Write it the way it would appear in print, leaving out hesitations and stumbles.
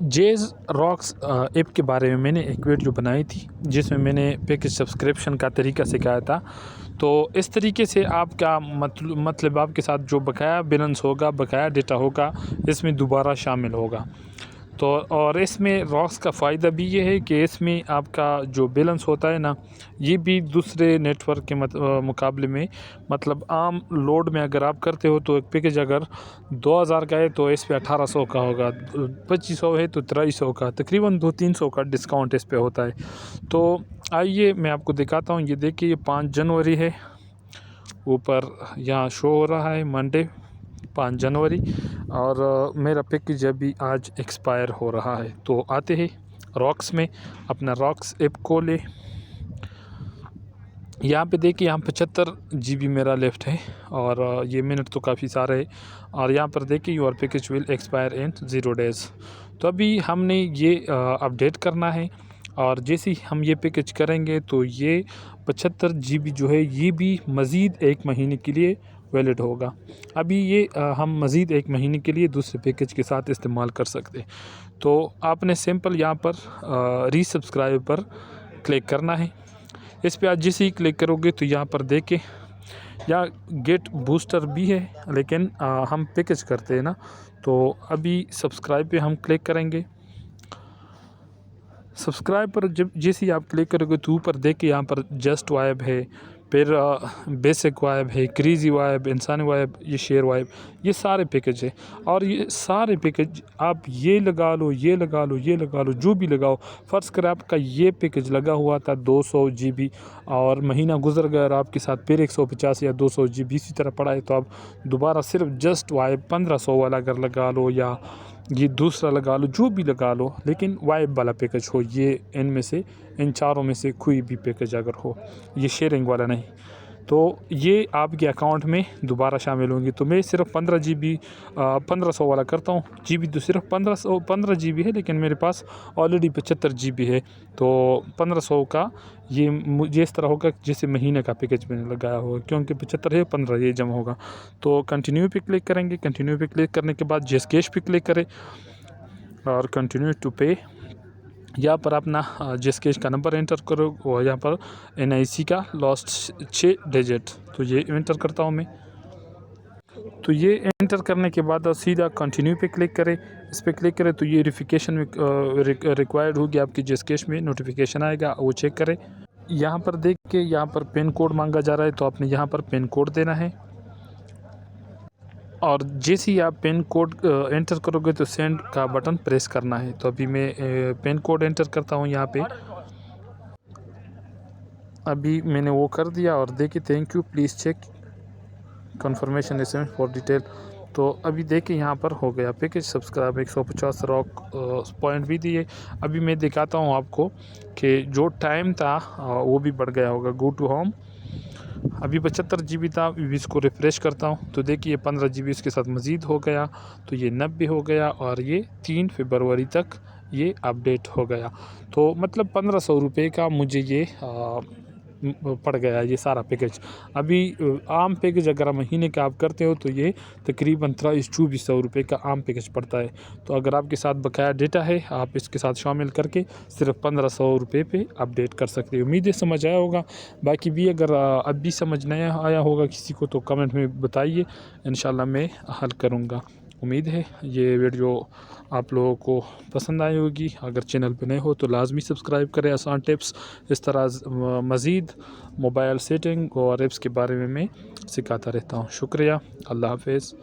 जेज़ rocks app के बारे में मैंने एक वीडियो बनाई थी जिसमें मैंने पैकेज सब्सक्रिप्शन का तरीका सिखाया था। तो इस तरीके से आपका मतलब आपके साथ जो बकाया बैलेंस होगा, बकाया डेटा होगा, इसमें दोबारा शामिल होगा। तो और इसमें रॉक्स का फ़ायदा भी ये है कि इसमें आपका जो बैलेंस होता है ना, ये भी दूसरे नेटवर्क के मुकाबले में मतलब आम लोड में अगर आप करते हो तो एक पैकेज अगर 2000 का है तो इस पे 1800 का होगा, 2500 है तो 2300 का, तकरीबन 200-300 का डिस्काउंट इस पे होता है। तो आइए मैं आपको दिखाता हूँ। ये देखिए, ये 5 जनवरी है, ऊपर यहाँ शो हो रहा है मंडे 5 जनवरी, और मेरा पैकेज अभी आज एक्सपायर हो रहा है। तो आते हैं रॉक्स में, अपना रॉक्स ऐप खोले। यहाँ पे देखिए, यहाँ 75 GB मेरा लेफ़्ट है और ये मिनट तो काफ़ी सारे है। और यहाँ पर देखिए, your package will expire in 0 days. तो अभी हमने ये अपडेट करना है, और जैसे ही हम ये पैकेज करेंगे तो ये 75 GB जो है ये भी मज़ीद 1 महीने के लिए वैलिड होगा। अभी ये हम मज़ीद 1 महीने के लिए दूसरे पैकेज के साथ इस्तेमाल कर सकते हैं। तो आपने सिंपल यहाँ पर रीसब्सक्राइब पर क्लिक करना है। इस पे आज जैसे ही क्लिक करोगे तो यहाँ पर देखें, या गेट बूस्टर भी है, लेकिन हम पैकेज करते हैं ना, तो अभी सब्सक्राइब पे हम क्लिक करेंगे। सब्सक्राइब पर जब जैसे ही आप क्लिक करोगे तो ऊपर देखिए, यहाँ पर जस्ट वाइब है, फिर बेसिक वाइब है, क्रेज़ी वाइब, इंसानी वाइब, ये शेयर वाइब, ये सारे पैकेज है। और ये सारे पैकेज आप ये लगा लो, ये लगा लो, ये लगा लो, जो भी लगाओ। फ़र्ज़ करें आपका ये पैकेज लगा हुआ था 200 GB, और महीना गुजर गया और आपके साथ फिर 150 या 200 GB इसी तरह पड़ा है, तो आप दोबारा सिर्फ जस्ट वाइब 1500 वाला अगर लगा लो, या ये दूसरा लगा लो, जो भी लगा लो, लेकिन वाइब वाला पैकेज हो। ये इनमें से, इन चारों में से कोई भी पैकेज अगर हो, ये शेयरिंग वाला नहीं, तो ये आपके अकाउंट में दोबारा शामिल होंगी। तो मैं सिर्फ 15 GB 1500 वाला करता हूँ। GB तो सिर्फ 15 GB है, लेकिन मेरे पास ऑलरेडी 75 GB है। तो 1500 का ये मुझे इस तरह होगा जैसे महीने का पैकेज मैंने लगाया होगा, क्योंकि 75 है, 15 ये जमा होगा। तो कंटिन्यू पे क्लिक करेंगे। कंटिन्यू पे क्लिक करने के बाद जेस कैश पे क्लिक करें और कंटिन्यू टू पे। यहाँ पर अपना जेस कैश का नंबर एंटर करो, और यहाँ पर NIC का लास्ट 6 डिजिट, तो ये एंटर करता हूँ मैं। तो ये एंटर करने के बाद सीधा कंटिन्यू पे क्लिक करें। इस पर क्लिक करें तो ये वेरिफिकेशन रिक्वायर्ड होगी आपकी जेस कैश में, नोटिफिकेशन आएगा, वो चेक करें। यहाँ पर देख के यहाँ पर पिन कोड मांगा जा रहा है, तो आपने यहाँ पर पिन कोड देना है। और जैसे ही आप पिन कोड एंटर करोगे तो सेंड का बटन प्रेस करना है। तो अभी मैं पिन कोड एंटर करता हूँ यहाँ पे। अभी मैंने वो कर दिया, और देखिए, thank you, please check confirmation SMS for detail. तो अभी देखिए, यहाँ पर हो गया पैकेज सब्सक्राइब, 150 रॉक पॉइंट भी दिए। अभी मैं दिखाता हूँ आपको कि जो टाइम था वो भी बढ़ गया होगा। गो टू होम, अभी 75 GB था, अभी इसको रिफ़्रेश करता हूँ तो देखिए 15 GB इसके साथ मज़ीद हो गया, तो ये 90 हो गया, और ये 3 फरवरी तक ये अपडेट हो गया। तो मतलब 1500 रुपये का मुझे ये पड़ गया ये सारा पैकेज। अभी आम पैकेज अगर महीने का आप करते हो तो ये तकरीबन 2300 रुपये का आम पैकेज पड़ता है। तो अगर आपके साथ बकाया डेटा है, आप इसके साथ शामिल करके सिर्फ 1500 रुपये पे अपडेट कर सकते हो। उम्मीद है समझ आया होगा। बाकी भी अगर अब भी समझ नहीं आया होगा किसी को तो कमेंट में बताइए, इंशाल्लाह मैं हल करूँगा। उम्मीद है ये वीडियो आप लोगों को पसंद आई होगी। अगर चैनल पे नए हो तो लाजमी सब्सक्राइब करें। आसान टिप्स, इस तरह मज़ीद मोबाइल सेटिंग और ऐप्स के बारे में मैं सिखाता रहता हूँ। शुक्रिया, अल्लाह हाफ़िज़।